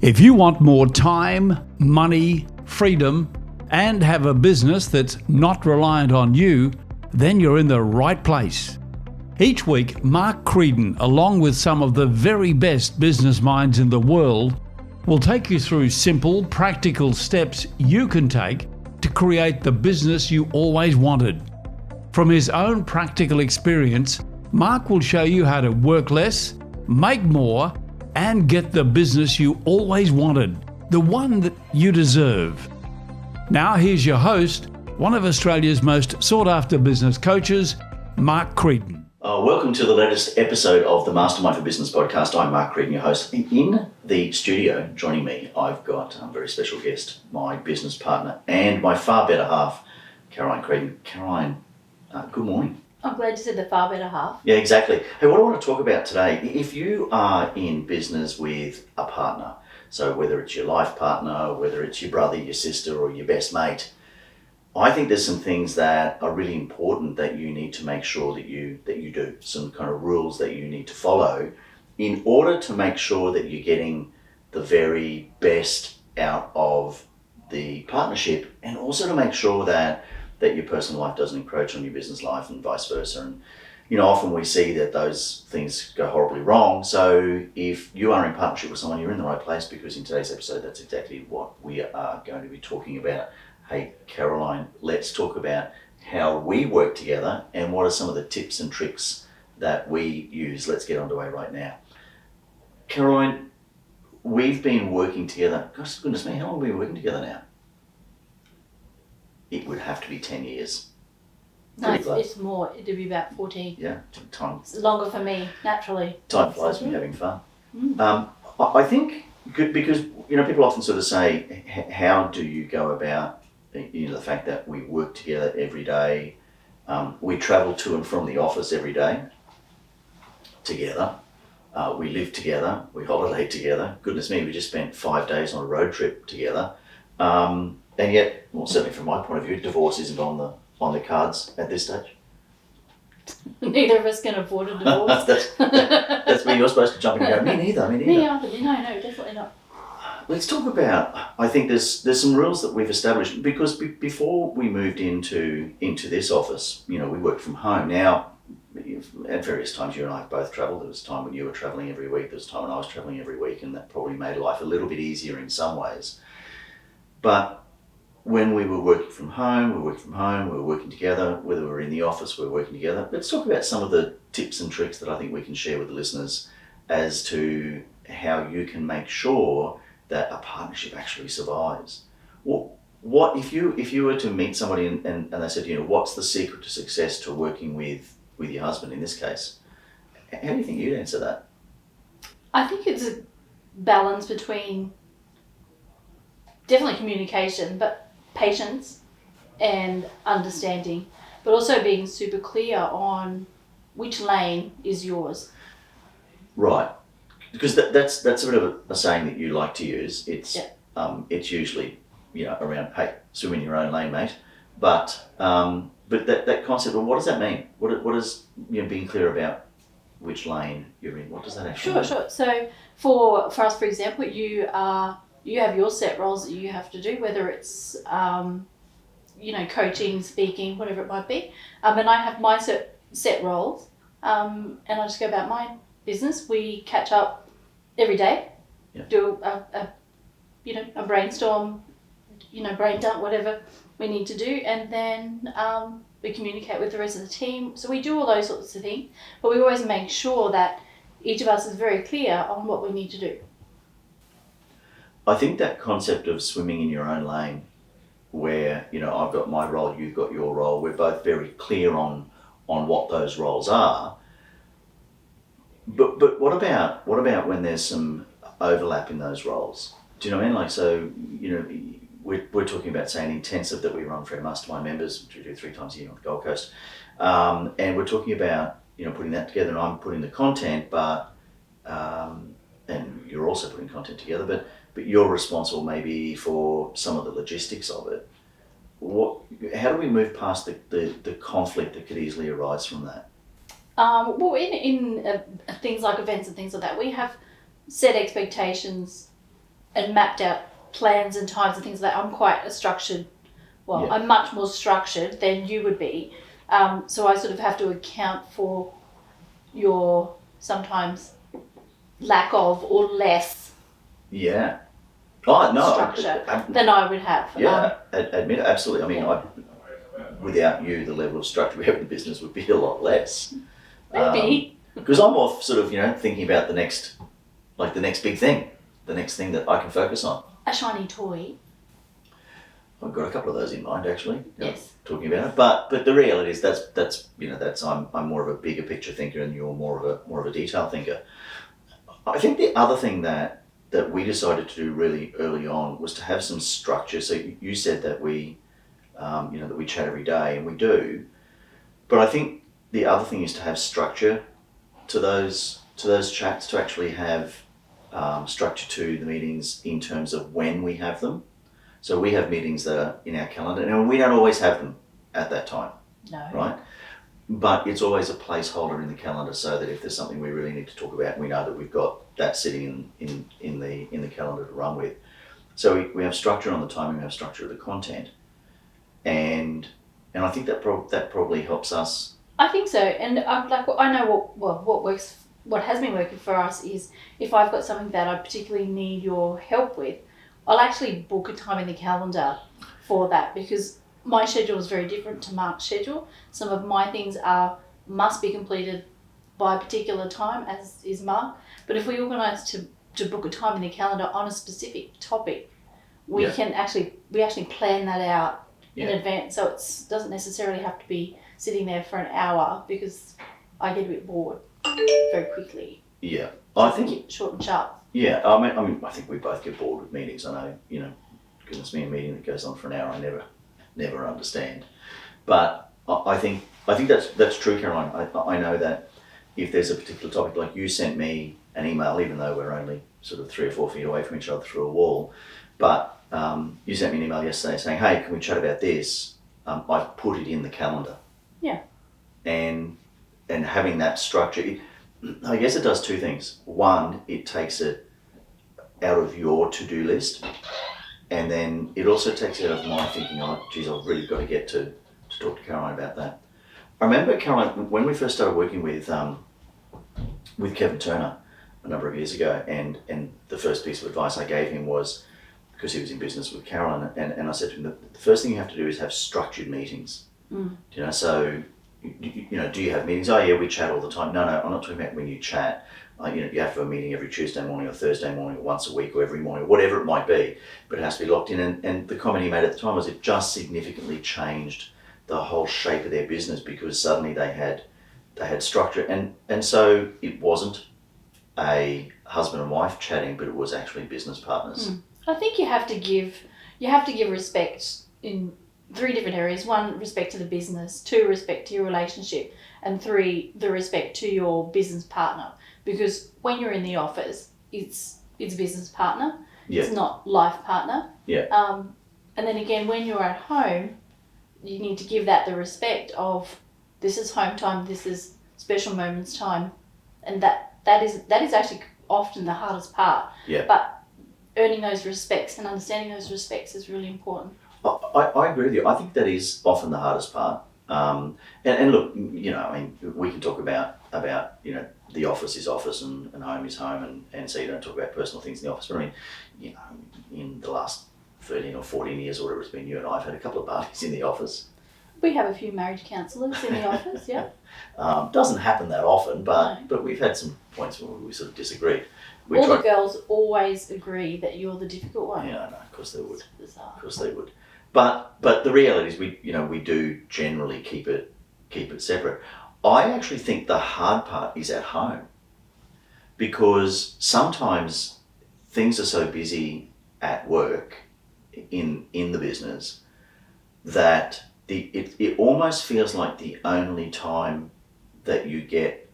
If you want more time, money, freedom, and have a business that's not reliant on you, then you're in the right place. Each week, Mark Creedon, along with some of the very best business minds in the world, will take you through simple, practical steps you can take to create the business you always wanted. From his own practical experience, Mark will show you how to work less, make more, and get the business you always wanted, the one that you deserve. Now here's your host, one of Australia's most sought-after business coaches, Mark Creedon. Welcome to the latest episode of the Mastermind for Business podcast. I'm Mark Creedon, your host. In the studio, joining me, I've got a very special guest, my business partner and my far better half, Caroline Creedon. Caroline, good morning. I'm glad you said the far better half. Yeah, exactly. Hey, what I want to talk about today, if you are in business with a partner, so whether it's your life partner, whether it's your brother, your sister, or your best mate, I think there's some things that are really important that you need to make sure that you do, some kind of rules that you need to follow in order to make sure that you're getting the very best out of the partnership, and also to make sure that your personal life doesn't encroach on your business life and vice versa. And, often we see that those things go horribly wrong. So if you are in partnership with someone, you're in the right place, because in today's episode, that's exactly what we are going to be talking about. Hey, Caroline, let's talk about how we work together and what are some of the tips and tricks that we use. Let's get underway right now. Caroline, we've been working together. Gosh, goodness me, how long have we been working together now? It would have to be 10 years. No, it's more. It'd be about 14. Yeah, time. It's longer for me, naturally. Time flies when you're having fun. I think good, because people often sort of say, how do you go about the fact that we work together every day, we travel to and from the office every day together, we live together, we holiday together. Goodness me, we just spent 5 days on a road trip together. And yet, well, certainly from my point of view, divorce isn't on the cards at this stage. Neither of us can afford a divorce. that's where you're supposed to jump in and go, me neither. Me either. No, definitely not. Let's talk about, I think there's some rules that we've established, because before we moved into this office, we worked from home. Now, at various times, you and I have both travelled. There was a time when you were travelling every week. There was a time when I was travelling every week, and that probably made life a little bit easier in some ways. But when we were working from home, we were working together. Whether we were in the office, we were working together. Let's talk about some of the tips and tricks that I think we can share with the listeners as to how you can make sure that a partnership actually survives. Well, what if you were to meet somebody and they said, what's the secret to success to working with your husband in this case? How do you think you'd answer that? I think it's a balance between definitely communication, but patience and understanding, but also being super clear on which lane is yours. Right, because that's a bit of a saying that you like to use. It's usually around, hey, swim in your own lane, mate. But that concept, well, what does that mean? What is being clear about which lane you're in? What does that actually mean? Sure. So for us, for example, you have your set roles that you have to do, whether it's coaching, speaking, whatever it might be. And I have my set roles, and I just go about my business. We catch up every day, do a brainstorm, brain dump, whatever we need to do, and then we communicate with the rest of the team. So we do all those sorts of things, but we always make sure that each of us is very clear on what we need to do. I think that concept of swimming in your own lane, where I've got my role, you've got your role, we're both very clear on what those roles are. But what about when there's some overlap in those roles? Do you know what I mean? Like, so we're talking about, say, an intensive that we run for our mastermind members, which we do 3 times a year on the Gold Coast, and we're talking about putting that together, and I'm putting the content, but and you're also putting content together, but you're responsible maybe for some of the logistics of it. How do we move past the conflict that could easily arise from that? Well, in things like events and things like that, we have set expectations and mapped out plans and times and things like that. I'm quite a structured, Yeah. I'm much more structured than you would be. So I sort of have to account for your sometimes lack of or less Yeah. Oh, no. structure than I would have. Yeah, admit it, absolutely. I mean, without you, the level of structure we have in the business would be a lot less. Maybe. Because I'm off sort of, thinking about the next big thing, the next thing that I can focus on. A shiny toy. I've got a couple of those in mind, actually. Yes. Talking about it, but the reality is that's I'm more of a bigger picture thinker, and you're more of a detail thinker. I think the other thing that we decided to do really early on was to have some structure. So you said that we, that we chat every day, and we do. But I think the other thing is to have structure to those chats, to actually have structure to the meetings in terms of when we have them. So we have meetings that are in our calendar, and we don't always have them at that time, No. right? But it's always a placeholder in the calendar, so that if there's something we really need to talk about, we know that we've got that sitting in the calendar to run with. So we have structure on the timing, we have structure of the content, and I think that probably helps us. I think so, and I know what works. What has been working for us is if I've got something that I particularly need your help with, I'll actually book a time in the calendar for that, because my schedule is very different to Mark's schedule. Some of my things must be completed by a particular time, as is Mark. But if we organise to book a time in the calendar on a specific topic, we actually plan that out in advance, so it doesn't necessarily have to be sitting there for an hour, because I get a bit bored very quickly. Yeah, So I think it short and sharp. Yeah, I mean, I think we both get bored with meetings. I know, goodness me, a meeting that goes on for an hour, I never understand. But I think that's true, Caroline. I know that if there's a particular topic, like you sent me an email, even though we're only sort of 3 or 4 feet away from each other through a wall, but you sent me an email yesterday saying, "Hey, can we chat about this?" I've put it in the calendar. Yeah. And having that structure, I guess it does two things. One, it takes it out of your to-do list, and then it also takes it out of my thinking, oh, geez, I've really got to get to talk to Caroline about that. I remember, Caroline, when we first started working with Kevin Turner a number of years ago, and the first piece of advice I gave him was, because he was in business with Caroline, and I said to him, the first thing you have to do is have structured meetings. So do you have meetings? Oh yeah, we chat all the time. No, I'm not talking about when you chat. You have to have a meeting every Tuesday morning or Thursday morning or once a week or every morning, whatever it might be, but it has to be locked in. And the comment he made at the time was it just significantly changed the whole shape of their business, because suddenly they had structure, and so it wasn't a husband and wife chatting, but it was actually business partners. I think you have to give respect in 3 different areas. 1, respect to the business. 2, respect to your relationship. And 3, the respect to your business partner. Because when you're in the office, it's business partner. Yeah. It's not life partner. Yeah. And then again, when you're at home, you need to give that the respect of, this is home time, this is special moments time, and that is actually often the hardest part. Yeah. But earning those respects and understanding those respects is really important. I agree with you. I think that is often the hardest part. And look, I mean, we can talk about the office is office and home is home, and so you don't talk about personal things in the office. But I mean, in the last 13 or 14 years or whatever it's been, you and I have had a couple of parties in the office. We have a few marriage counsellors in the office, yeah. Doesn't happen that often, but we've had some points where we sort of disagreed. The girls always agree that you're the difficult one. Yeah, no, of course they would. It's bizarre. Of course they would. But the reality is we do generally keep it separate. I actually think the hard part is at home, because sometimes things are so busy at work in the business that it almost feels like the only time that you get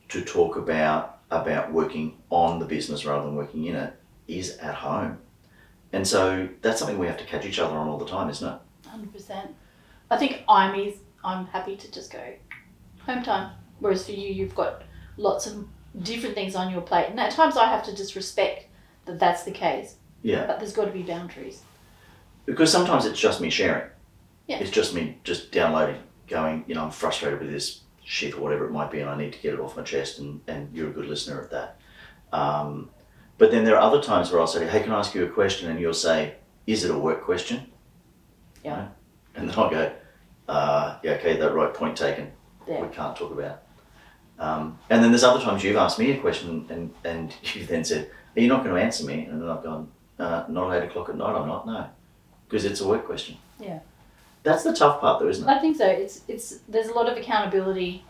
to talk about working on the business rather than working in it is at home. And so that's something we have to catch each other on all the time, isn't it? 100%. I think I'm happy to just go home time, whereas for you, you've got lots of different things on your plate, and at times I have to just respect that that's the case. Yeah. But there's got to be boundaries. Because sometimes it's just me sharing. Yeah. It's just me just downloading, going, I'm frustrated with this shit or whatever it might be, and I need to get it off my chest, and you're a good listener at that. But then there are other times where I'll say, hey, can I ask you a question? And you'll say, is it a work question? Yeah. Right? And then I'll go, yeah, okay, that right, point taken. Yeah. We can't talk about. And then there's other times you've asked me a question and you've then said, are you not going to answer me? And then I've gone, not at 8 o'clock at night, I'm not, no. Because it's a work question. Yeah. That's the tough part though, isn't it? I think so. It's there's a lot of accountability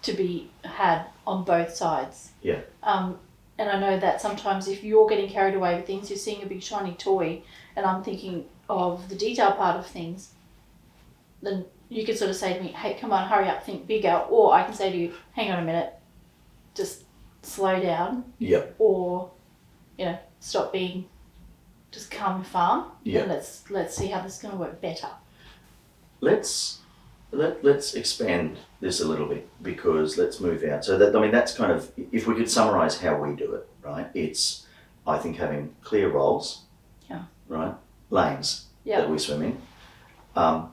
to be had on both sides. Yeah. And I know that sometimes if you're getting carried away with things, you're seeing a big shiny toy, and I'm thinking of the detail part of things, then you could sort of say to me, hey, come on, hurry up, think bigger. Or I can say to you, hang on a minute, just slow down. Yep. Or, stop being just calm and farm. Yeah. And let's see how this is going to work better. Let's expand this a little bit, because let's move out. So that's kind of, if we could summarize how we do it, right? It's, I think, having clear roles. Yeah. Right? Lanes that we swim in.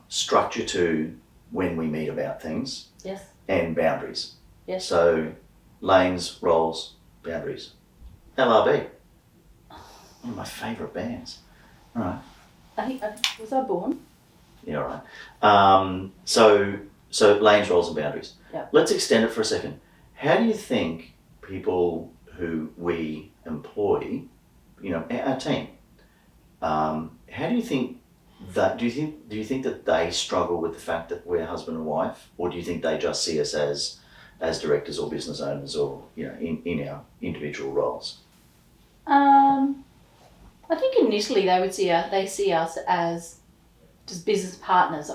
Structure to when we meet about things. Yes. And boundaries. Yes. So lanes, roles, boundaries. LRB. One of my favourite bands. All right. I think, was I born? Yeah, all right. So lanes, roles and boundaries. Yeah. Let's extend it for a second. How do you think people who we employ, our team, how do you think that, do you think that they struggle with the fact that we're husband and wife, or do you think they just see us as directors or business owners, or in our individual roles? I think initially they see us as just business partners.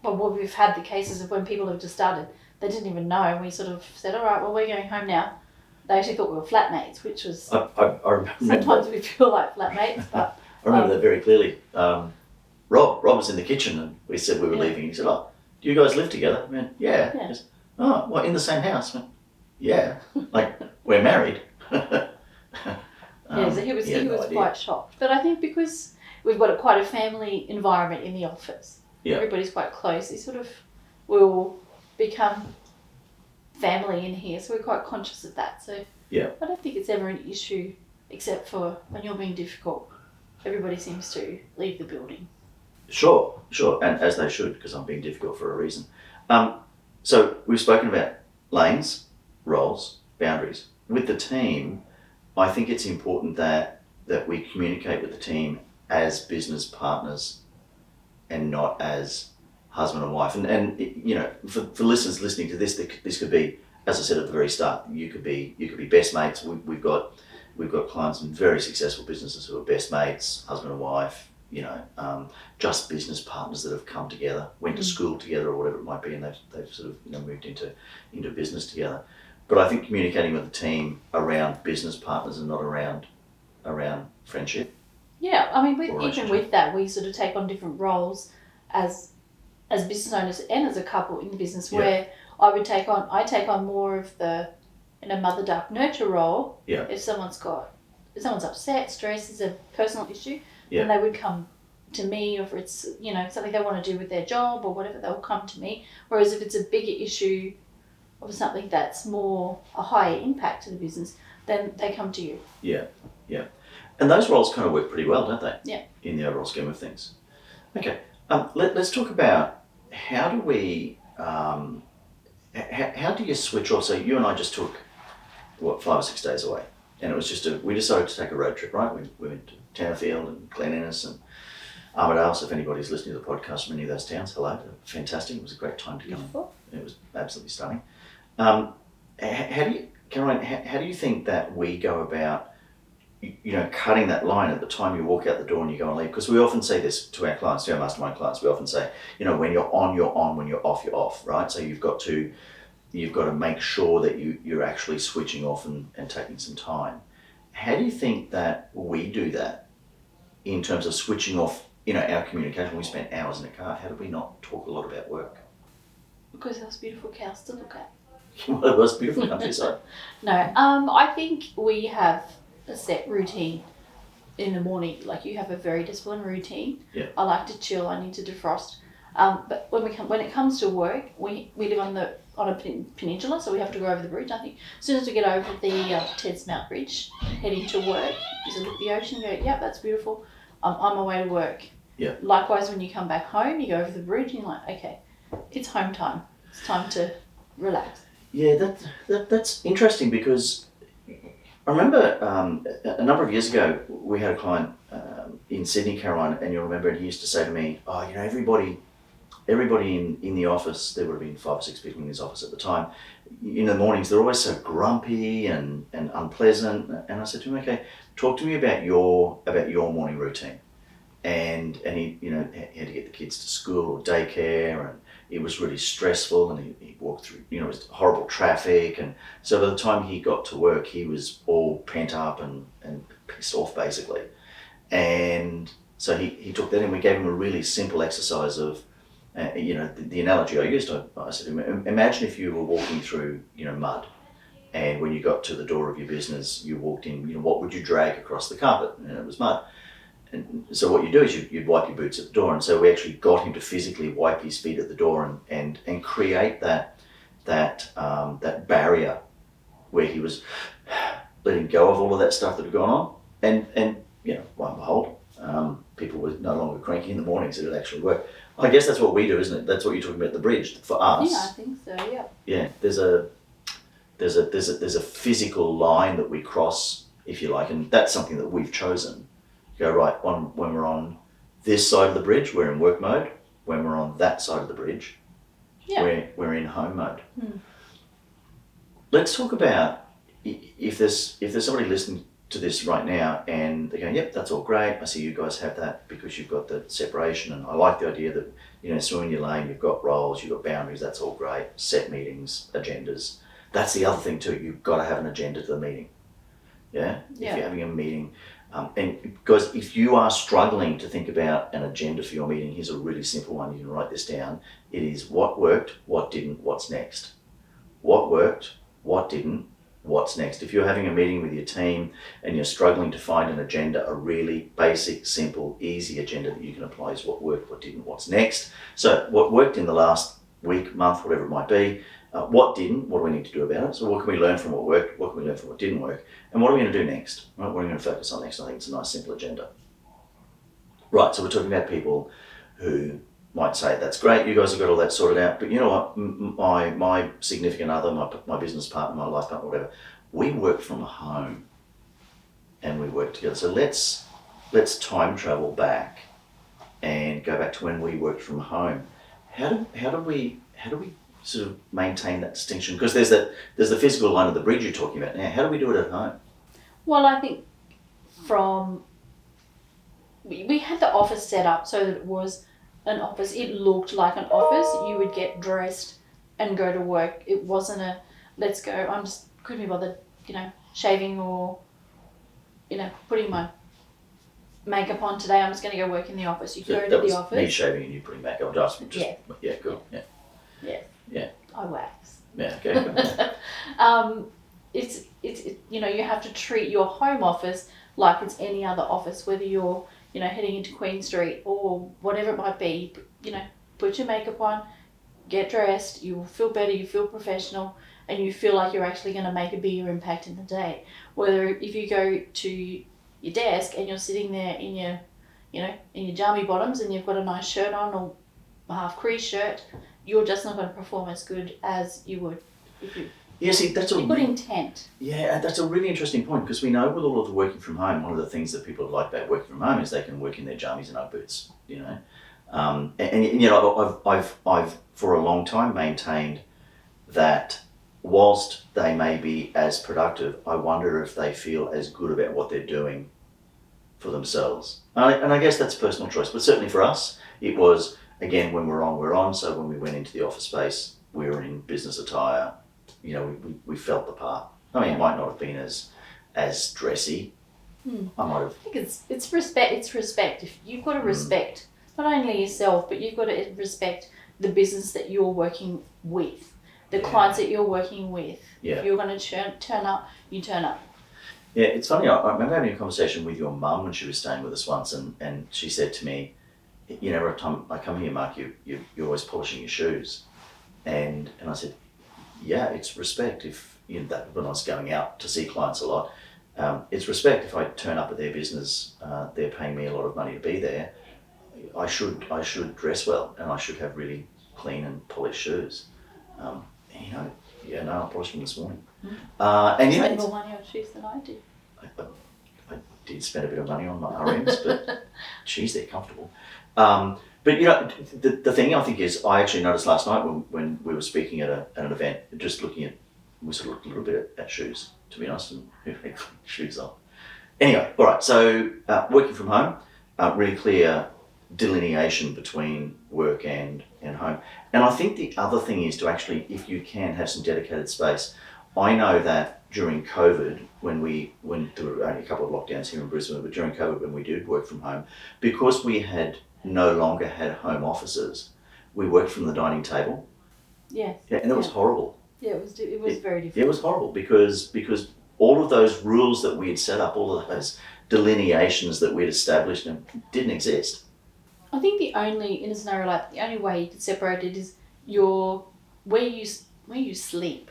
But we've had the cases of when people have just started, they didn't even know, and we sort of said, all right, well, we're going home now. They actually thought we were flatmates, which was I remember sometimes we feel like flatmates, but I remember that very clearly. Rob was in the kitchen and we said we were leaving. He said, oh, do you guys live together? I went, yeah. He goes, oh, what, in the same house? I went, yeah, like we're married. So he was quite shocked. But I think because we've got quite a family environment in the office, everybody's quite close, they sort of will become family in here, so we're quite conscious of that. So I don't think it's ever an issue, except for when you're being difficult, everybody seems to leave the building. Sure, and as they should, because I'm being difficult for a reason. So we've spoken about lanes, roles, boundaries. With the team, I think it's important that we communicate with the team as business partners and not as husband and wife. And for listeners listening to this, this could be, as I said at the very start, you could be best mates. We've got clients in very successful businesses who are best mates, husband and wife, just business partners that have come together, went to school together or whatever it might be, and they've sort of moved into business together. But I think communicating with the team around business partners and not around friendship. Yeah, I mean, even with that, we sort of take on different roles as business owners and as a couple in the business, where I take on more of the mother duck nurture role. Yeah. If someone's upset, stressed, is a personal issue, then they would come to me, or if it's something they want to do with their job or whatever, they'll come to me. Whereas if it's a bigger issue or something that's more a higher impact to the business, then they come to you. Yeah. And those roles kind of work pretty well, don't they? Yeah. In the overall scheme of things. Okay. Let's talk about how do we, how do you switch off? So you and I just took, 5 or 6 days away, and it was we decided to take a road trip, right? We went to Tannerfield and Glen Innes and Armidale. So if anybody's listening to the podcast from any of those towns, hello. Fantastic. It was a great time to come. It was absolutely stunning. How do you, Caroline, how do you think that we go about, cutting that line at the time you walk out the door and you go and leave? Because we often say this to our clients, to our mastermind clients. We often say, when you're on, you're on. When you're off, you're off, right? So you've got to make sure that you're actually switching off and taking some time. How do you think that we do that in terms of switching off, our communication? We spent hours in a car. How do we not talk a lot about work? Because there's beautiful cows to look at. Well, it was beautiful countryside. No, I think we have a set routine in the morning, like you have a very disciplined routine. Yeah. I like to chill. I need to defrost. But when it comes to work, we live on a peninsula, so we have to go over the bridge. I think as soon as we get over the Ted's Mount Bridge, heading to work, you look at the ocean and go, yep, that's beautiful. I'm on my way to work. Yeah. Likewise, when you come back home, you go over the bridge and you're like, okay, it's home time. It's time to relax. Yeah, that's interesting because I remember a number of years ago we had a client in Sydney, Caroline, and you'll remember he used to say to me, oh, you know, everybody in the office, there would have been 5 or 6 people in his office at the time, in the mornings they're always so grumpy and unpleasant. And I said to him, okay, talk to me about your morning routine. And he, you know, he had to get the kids to school or daycare, and it was really stressful, and he walked through, you know, it was horrible traffic, and so by the time he got to work he was all pent up and pissed off basically. And so he took that, and we gave him a really simple exercise of you know, the analogy I used, I said to him, imagine if you were walking through, you know, mud, and when you got to the door of your business you walked in, you know, what would you drag across the carpet? And it was mud. And so what you do is you'd wipe your boots at the door, and so we actually got him to physically wipe his feet at the door and create that barrier where he was letting go of all of that stuff that had gone on, and you know, lo and behold, people were no longer cranky in the mornings. It would actually work. I guess that's what we do, isn't it? That's what you're talking about, the bridge for us. Yeah, I think so. Yeah. Yeah, there's a physical line that we cross, if you like, and that's something that we've chosen. Go right when we're on this side of the bridge, we're in work mode. When we're on that side of the bridge, we're in home mode. Let's talk about if there's somebody listening to this right now and they're going, yep, that's all great. I see you guys have that because you've got the separation, and I like the idea that, you know, swim in your lane, you've got roles, you've got boundaries, that's all great. Set meetings, agendas. That's the other thing too. You've got to have an agenda to the meeting. Yeah. If you're having a meeting. And guys, if you are struggling to think about an agenda for your meeting, here's a really simple one. You can write this down. It is what worked, what didn't, what's next. What worked, what didn't, what's next. If you're having a meeting with your team and you're struggling to find an agenda, a really basic, simple, easy agenda that you can apply is what worked, what didn't, what's next. So what worked in the last week, month, whatever it might be. What didn't, what do we need to do about it? So what can we learn from what worked, what can we learn from what didn't work, and what are we going to do next? Right? What are we going to focus on next? I think it's a nice simple agenda. Right, so we're talking about people who might say, that's great, you guys have got all that sorted out, but you know what, my significant other, my business partner, my life partner, whatever, we work from home and we work together. So let's time travel back and go back to when we worked from home. How do we sort of maintain that distinction? Because there's the physical line of the bridge you're talking about now. How do we do it at home? Well, I think we had the office set up so that it was an office. It looked like an office. You would get dressed and go to work. It wasn't a let's go. I'm just couldn't be bothered, you know, shaving or, you know, putting my makeup on today. I'm just going to go work in the office. You go to the office. Me shaving and you putting makeup on. Yeah, cool. Yeah. I wax. Yeah, okay. It's you know, you have to treat your home office like it's any other office, whether you're, you know, heading into Queen Street or whatever it might be. You know, put your makeup on, get dressed, you will feel better, you feel professional, and you feel like you're actually going to make a bigger impact in the day. Whether if you go to your desk and you're sitting there in your, you know, in your jammy bottoms and you've got a nice shirt on or a half crease shirt, you're just not going to perform as good as you would if you. Yeah, see, that's a good intent. Yeah, that's a really interesting point, because we know with all of the working from home, one of the things that people like about working from home is they can work in their jammies and Ugg boots, you know. And you know, I've for a long time maintained that whilst they may be as productive, I wonder if they feel as good about what they're doing for themselves. And I guess that's personal choice, but certainly for us, it was, again, when we're on. So when we went into the office space, we were in business attire. You know, we felt the part. I mean, it might not have been as dressy. I might have. I think it's respect. It's respect. If you've got to respect not only yourself, but you've got to respect the business that you're working with, the clients that you're working with. Yeah. If you're going to turn up, you turn up. Yeah, it's funny. I remember having a conversation with your mum when she was staying with us once, and she said to me, you know, every time I come here, Mark, you're always polishing your shoes. And I said, yeah, it's respect. If you know, that when I was going out to see clients a lot, it's respect. If I turn up at their business, they're paying me a lot of money to be there. I should dress well, and I should have really clean and polished shoes. You know, yeah, no, I polished them this morning. And you spend more money on shoes than I do. I did spend a bit of money on my RMs, but geez, they're comfortable. But you know, the thing I think is, I actually noticed last night when we were speaking at an event, just looking at, we sort of looked a little bit at shoes, to be honest, and who had shoes on. Anyway, all right. So working from home, really clear delineation between work and home. And I think the other thing is to actually, if you can, have some dedicated space. I know that during COVID, when there were only a couple of lockdowns here in Brisbane, but during COVID when we did work from home, because we had no longer had home offices, we worked from the dining table. Yes. Yeah, and it was horrible. Yeah, it was very difficult. It was horrible because all of those rules that we had set up, all of those delineations that we'd established, didn't exist. I think in a scenario like the only way you could separate it is where you sleep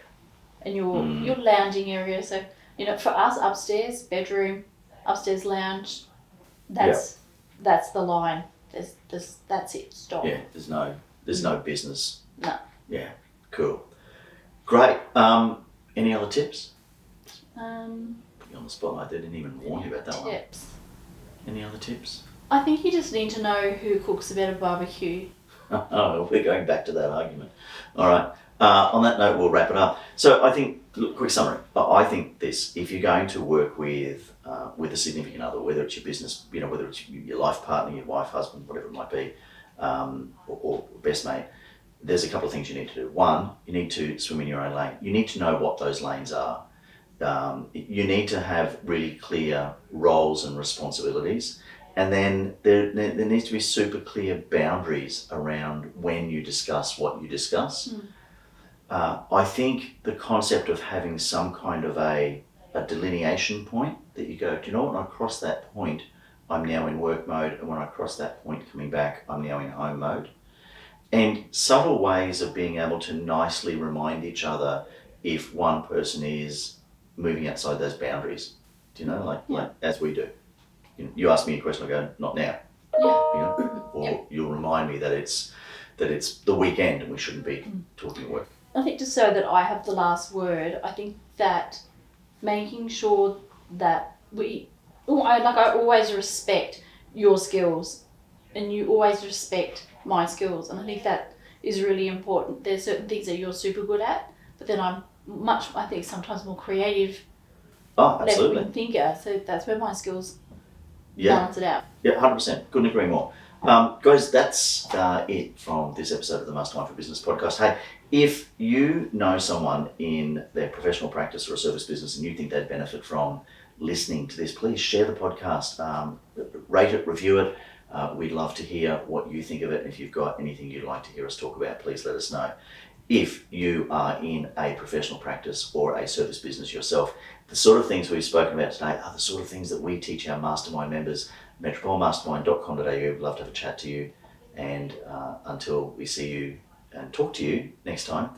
and your lounging area. So, you know, for us, upstairs bedroom, upstairs lounge, that's the line. That's it. Stop. Yeah, there's no business. No. Yeah, cool. Great. Any other tips? Put you on the spotlight. They didn't even warn you about that one. Tips. Any other tips? I think you just need to know who cooks a better barbecue. Oh, we're going back to that argument. All right. On that note, we'll wrap it up. So I think, look, quick summary. I think this: if you're going to work with a significant other, whether it's your business, you know, whether it's your life partner, your wife, husband, whatever it might be, or best mate, there's a couple of things you need to do. One, you need to swim in your own lane. You need to know what those lanes are. You need to have really clear roles and responsibilities. And then there needs to be super clear boundaries around when you discuss what you discuss. I think the concept of having some kind of a delineation point that you go, do you know what, when I cross that point, I'm now in work mode, and when I cross that point coming back, I'm now in home mode. And subtle ways of being able to nicely remind each other if one person is moving outside those boundaries. Do you know, like as we do. You ask me a question, I go, not now. Yeah. You know, or you'll remind me that it's the weekend and we shouldn't be talking at work. I think just so that I have the last word, I think that making sure that I always respect your skills and you always respect my skills. And I think that is really important. There's certain things that you're super good at, but then I think sometimes more creative, left-wing thinker. So that's where my skills balance it out. Yeah, 100%. Couldn't agree more. Guys, that's it from this episode of the Mastermind for Business podcast. Hey, if you know someone in their professional practice or a service business and you think they'd benefit from listening to this, please share the podcast, rate it, review it. We'd love to hear what you think of it. If you've got anything you'd like to hear us talk about, please let us know. If you are in a professional practice or a service business yourself, the sort of things we've spoken about today are the sort of things that we teach our mastermind members. metropolemastermind.com.au. We'd love to have a chat to you. And until we see you and talk to you next time.